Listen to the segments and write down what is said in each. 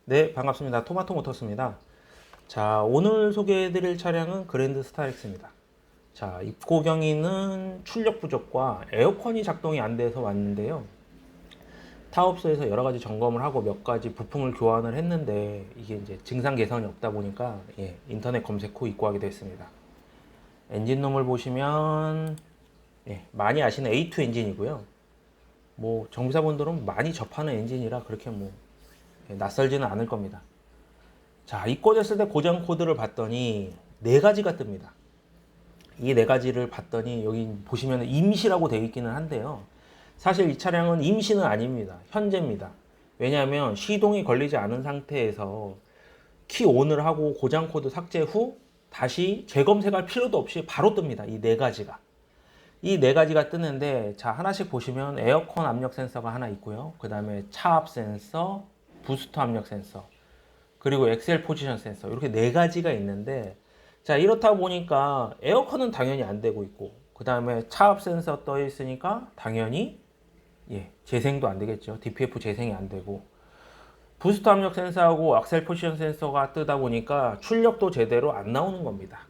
네, 반갑습니다. 토마토 모터스입니다. 자, 오늘 소개해드릴 차량은 그랜드 스타렉스입니다. 자, 입고 경위는 출력 부족과 에어컨이 작동이 안 돼서 왔는데요. 타업소에서 여러 가지 점검을 하고 몇 가지 부품을 교환을 했는데 이게 이제 증상 개선이 없다 보니까 인터넷 검색 후 입고하게 됐습니다. 엔진룸을 보시면 많이 아시는 A2 엔진이고요. 뭐 정비사분들은 많이 접하는 엔진이라 그렇게 뭐 낯설지는 않을 겁니다. 자, 입고됐을 때 고장 코드를 봤더니 네 가지가 뜹니다. 이 네 가지를 봤더니 여기 보시면 임시라고 되어 있기는 한데요. 사실 이 차량은 임시는 아닙니다. 현재입니다. 왜냐하면 시동이 걸리지 않은 상태에서 키 온을 하고 고장 코드 삭제 후 다시 재검색할 필요도 없이 바로 뜹니다. 이 네 가지가. 이 네 가지가 뜨는데, 자, 하나씩 보시면 에어컨 압력 센서가 하나 있고요. 그 다음에 차압 센서, 부스터 압력 센서, 그리고 엑셀 포지션 센서, 이렇게 네 가지가 있는데, 자, 이렇다 보니까 에어컨은 당연히 안 되고 있고, 그 다음에 차압 센서 떠 있으니까 당연히 재생도 안 되겠죠. DPF 재생이 안 되고, 부스터 압력 센서하고 엑셀 포지션 센서가 뜨다 보니까 출력도 제대로 안 나오는 겁니다.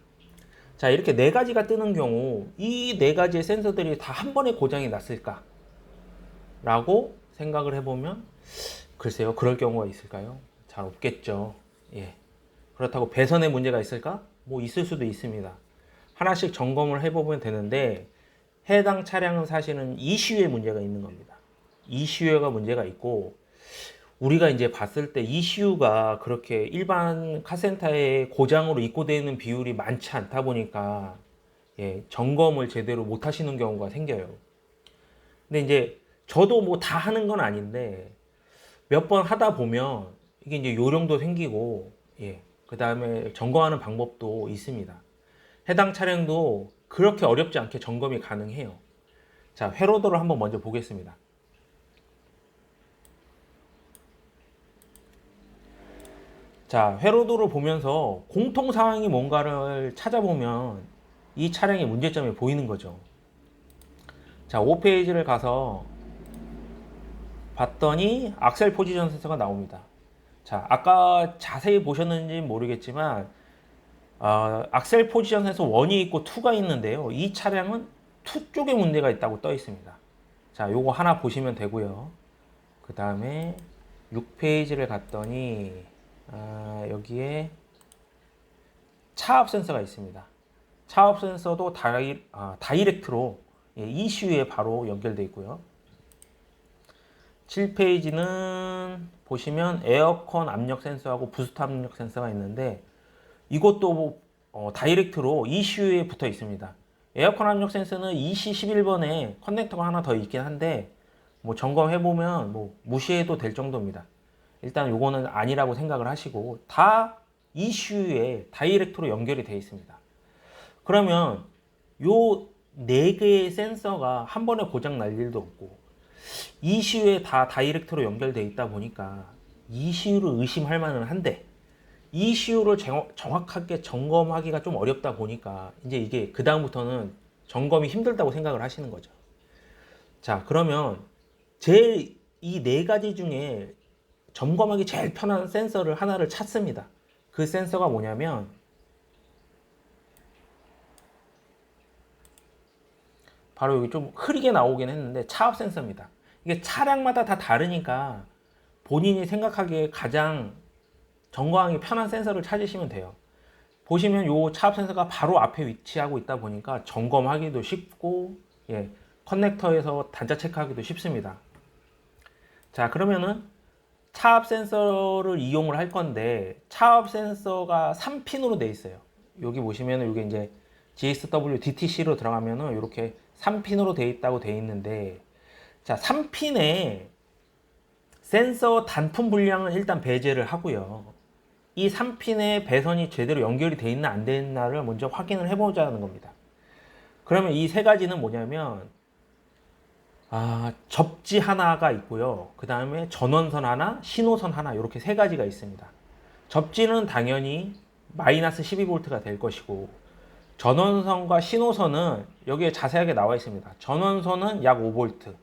자, 이렇게 네 가지가 뜨는 경우 이 네 가지의 센서들이 다 한 번에 고장이 났을까? 라고 생각을 해보면 글쎄요, 그럴 경우가 있을까요? 잘 없겠죠. 예. 그렇다고 배선에 문제가 있을까? 뭐 있을 수도 있습니다. 하나씩 점검을 해보면 되는데 해당 차량은 사실은 ECU에 문제가 있는 겁니다. ECU가 문제가 있고 우리가 이제 봤을 때 ECU가 그렇게 일반 카센터에 고장으로 입고되어 있는 비율이 많지 않다 보니까 점검을 제대로 못 하시는 경우가 생겨요. 근데 이제 저도 뭐 다 하는 건 아닌데 몇 번 하다 보면 이게 이제 요령도 생기고 그 다음에 점검하는 방법도 있습니다. 해당 차량도 그렇게 어렵지 않게 점검이 가능해요. 자, 회로도를 한번 먼저 보겠습니다. 자, 회로도를 보면서 공통 사항이 뭔가를 찾아보면 이 차량의 문제점이 보이는 거죠. 자, 5페이지를 가서 봤더니 악셀 포지션 센서가 나옵니다. 자, 아까 자세히 보셨는지 모르겠지만 악셀 포지션 센서 1이 있고 2가 있는데요. 이 차량은 2 쪽에 문제가 있다고 떠 있습니다. 자, 요거 하나 보시면 되고요. 그 다음에 6페이지를 갔더니 여기에 차압 센서가 있습니다. 차압 센서도 다이렉트로 ECU에 바로 연결되어 있고요. 7페이지는 보시면 에어컨 압력 센서하고 부스터 압력 센서가 있는데 이것도 다이렉트로 ECU에 붙어 있습니다. 에어컨 압력 센서는 EC11번에 커넥터가 하나 더 있긴 한데 뭐 점검해보면 뭐 무시해도 될 정도입니다. 일단 요거는 아니라고 생각을 하시고 다 ECU에 다이렉트로 연결이 되어 있습니다. 그러면 요 4개의 센서가 한 번에 고장 날 일도 없고 ECU에 다 다이렉트로 연결되어 있다 보니까 ECU를 의심할 만은 한데 ECU를 정확하게 점검하기가 좀 어렵다 보니까 이제 이게 그 다음부터는 점검이 힘들다고 생각을 하시는 거죠. 자, 그러면 제일 이 네 가지 중에 점검하기 제일 편한 센서를 하나를 찾습니다. 그 센서가 뭐냐면 바로 여기 좀 흐리게 나오긴 했는데 차압 센서입니다. 이게 차량마다 다 다르니까 본인이 생각하기에 가장 점검하기 편한 센서를 찾으시면 돼요. 보시면 요 차압 센서가 바로 앞에 위치하고 있다 보니까 점검하기도 쉽고 커넥터에서 단자 체크하기도 쉽습니다. 자, 그러면은 차압 센서를 이용을 할 건데 차압 센서가 3핀으로 되어 있어요. 여기 보시면 이게 이제 GSW DTC로 들어가면은 이렇게 3핀으로 되어 있다고 되어 있는데 자, 3핀에 센서 단품 분량은 일단 배제를 하고요. 이 3핀에 배선이 제대로 연결이 되어 있나 안 되나를 먼저 확인을 해보자는 겁니다. 그러면 이 세 가지는 뭐냐면 접지 하나가 있고요. 그 다음에 전원선 하나, 신호선 하나 이렇게 세 가지가 있습니다. 접지는 당연히 마이너스 12V가 될 것이고 전원선과 신호선은 여기에 자세하게 나와 있습니다. 전원선은 약 5V,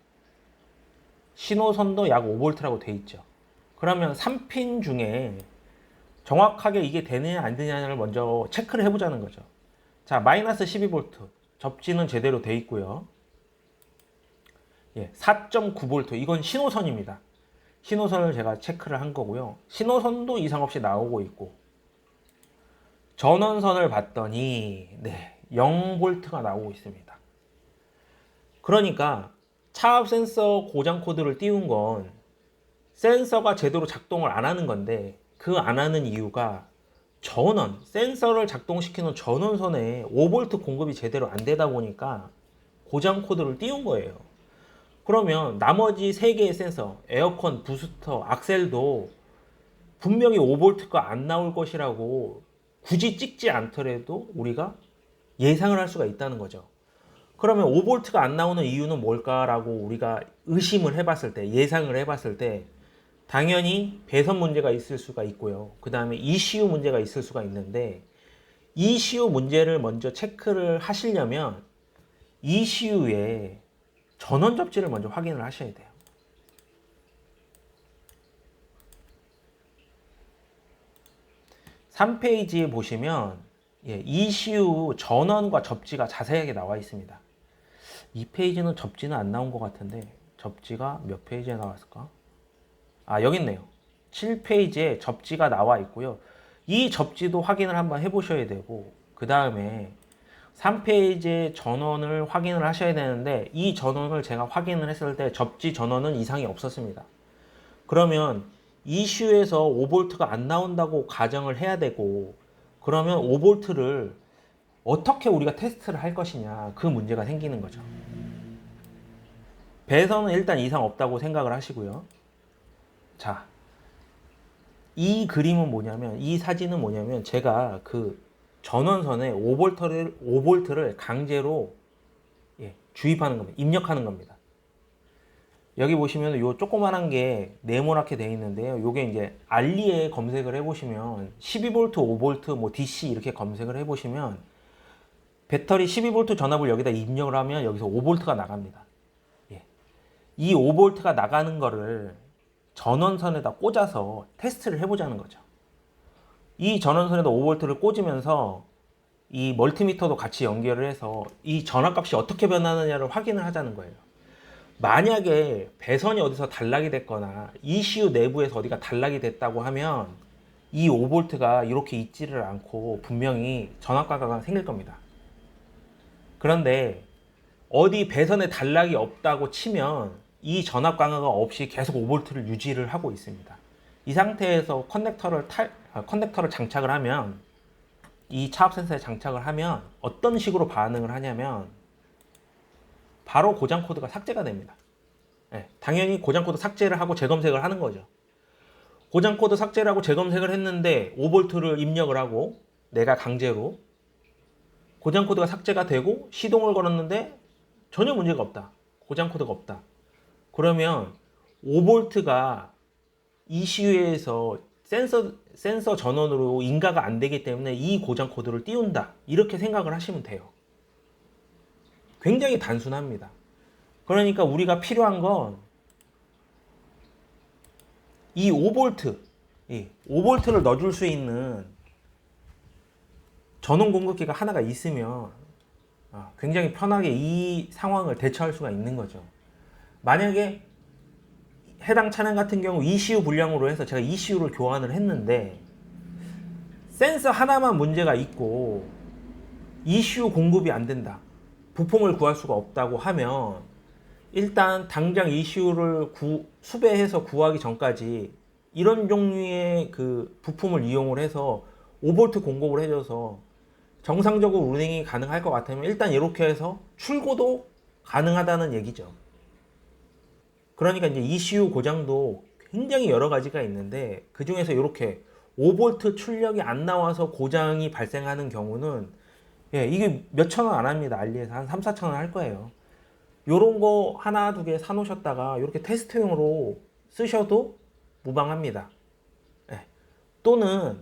신호선도 약 5V라고 돼 있죠. 그러면 3핀 중에 정확하게 이게 되느냐 안 되느냐를 먼저 체크를 해보자는 거죠. 자, 마이너스 12V 접지는 제대로 돼 있고요. 예, 4.9V 이건 신호선입니다. 신호선을 제가 체크를 한 거고요. 신호선도 이상 없이 나오고 있고, 전원선을 봤더니 네, 0V가 나오고 있습니다. 그러니까 차압 센서 고장 코드를 띄운 건 센서가 제대로 작동을 안 하는 건데, 그 안 하는 이유가 전원, 센서를 작동시키는 전원선에 5V 공급이 제대로 안 되다 보니까 고장 코드를 띄운 거예요. 그러면 나머지 3개의 센서, 에어컨, 부스터, 악셀도 분명히 5V가 안 나올 것이라고 굳이 찍지 않더라도 우리가 예상을 할 수가 있다는 거죠. 그러면 5V가 안 나오는 이유는 뭘까라고 우리가 의심을 해봤을 때, 예상을 해봤을 때 당연히 배선 문제가 있을 수가 있고요. 그 다음에 ECU 문제가 있을 수가 있는데, ECU 문제를 먼저 체크를 하시려면 ECU의 전원 접지를 먼저 확인을 하셔야 돼요. (3페이지에) 보시면 ECU 전원과 접지가 자세하게 나와 있습니다. 2페이지는 접지는 안 나온 것 같은데, 접지가 몇 페이지에 나왔을까? 아, 여기 있네요. 7페이지에 접지가 나와 있고요. 이 접지도 확인을 한번 해보셔야 되고, 그 다음에 3페이지의 전원을 확인을 하셔야 되는데, 이 전원을 제가 확인을 했을 때 접지 전원은 이상이 없었습니다. 그러면 ECU에서 5V가 안 나온다고 가정을 해야 되고, 그러면 5V를 어떻게 우리가 테스트를 할 것이냐, 그 문제가 생기는 거죠. 배선은 일단 이상 없다고 생각을 하시고요. 자, 이 그림은 뭐냐면, 이 사진은 뭐냐면, 제가 그 전원선에 5V를 강제로 주입하는 겁니다. 입력하는 겁니다. 여기 보시면 요 조그만한 게 네모나게 되어 있는데요. 요게 이제 알리에 검색을 해보시면 12V, 5V, 뭐 DC 이렇게 검색을 해보시면 배터리 12V 전압을 여기다 입력을 하면 여기서 5V가 나갑니다. 이 5V가 나가는 거를 전원선에다 꽂아서 테스트를 해보자는 거죠. 이 전원선에다 5V를 꽂으면서 이 멀티미터도 같이 연결을 해서 이 전압값이 어떻게 변하느냐를 확인을 하자는 거예요. 만약에 배선이 어디서 단락이 됐거나 ECU 내부에서 어디가 단락이 됐다고 하면 이 5V가 이렇게 있지를 않고 분명히 전압과가 생길 겁니다. 그런데 어디 배선에 단락이 없다고 치면 이 전압 강화가 없이 계속 5V를 유지를 하고 있습니다. 이 상태에서 커넥터를 장착을 하면, 이 차압 센서에 장착을 하면 어떤 식으로 반응을 하냐면 바로 고장 코드가 삭제가 됩니다. 당연히 고장 코드 삭제를 하고 재검색을 하는 거죠. 고장 코드 삭제를 하고 재검색을 했는데 5V를 입력을 하고 내가 강제로 고장 코드가 삭제가 되고 시동을 걸었는데 전혀 문제가 없다. 고장 코드가 없다. 그러면 5V가 ECU에서 센서 전원으로 인가가 안 되기 때문에 이 고장 코드를 띄운다. 이렇게 생각을 하시면 돼요. 굉장히 단순합니다. 그러니까 우리가 필요한 건 이 5V를 넣어줄 수 있는 전원 공급기가 하나가 있으면 굉장히 편하게 이 상황을 대처할 수가 있는 거죠. 만약에 해당 차량 같은 경우 ECU 불량으로 해서 제가 ECU를 교환을 했는데 센서 하나만 문제가 있고 ECU 공급이 안 된다, 부품을 구할 수가 없다고 하면 일단 당장 ECU를 수배해서 구하기 전까지 이런 종류의 그 부품을 이용을 해서 5V 공급을 해줘서 정상적으로 운행이 가능할 것 같으면 일단 이렇게 해서 출고도 가능하다는 얘기죠. 그러니까 이제 ECU 고장도 굉장히 여러 가지가 있는데, 그 중에서 이렇게 5V 출력이 안 나와서 고장이 발생하는 경우는 이게 몇천 원 안 합니다. 알리에서 한 3, 4천 원 할 거예요. 요런 거 하나 두 개 사놓으셨다가 이렇게 테스트용으로 쓰셔도 무방합니다. 또는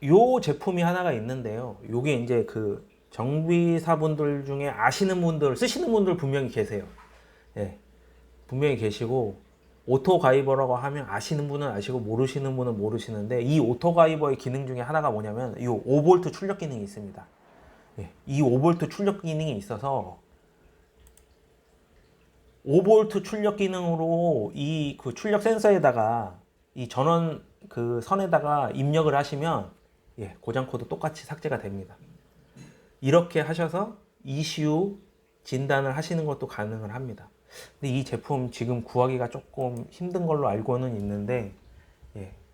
요 제품이 하나가 있는데요. 요게 이제 그 정비사분들 중에 아시는 분들, 쓰시는 분들 분명히 계세요. 분명히 계시고, 오토 가이버라고 하면 아시는 분은 아시고 모르시는 분은 모르시는데, 이 오토 가이버의 기능 중에 하나가 뭐냐면 이 5V 출력 기능이 있습니다. 예, 이 5V 출력 기능이 있어서 5V 출력 기능으로 이 그 출력 센서에다가 이 전원 그 선에다가 입력을 하시면 고장 코드 똑같이 삭제가 됩니다. 이렇게 하셔서 ECU 진단을 하시는 것도 가능을 합니다. 근데 이 제품 지금 구하기가 조금 힘든 걸로 알고는 있는데,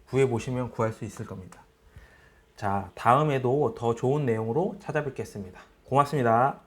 구해 보시면 구할 수 있을 겁니다. 자, 다음에도 더 좋은 내용으로 찾아뵙겠습니다. 고맙습니다.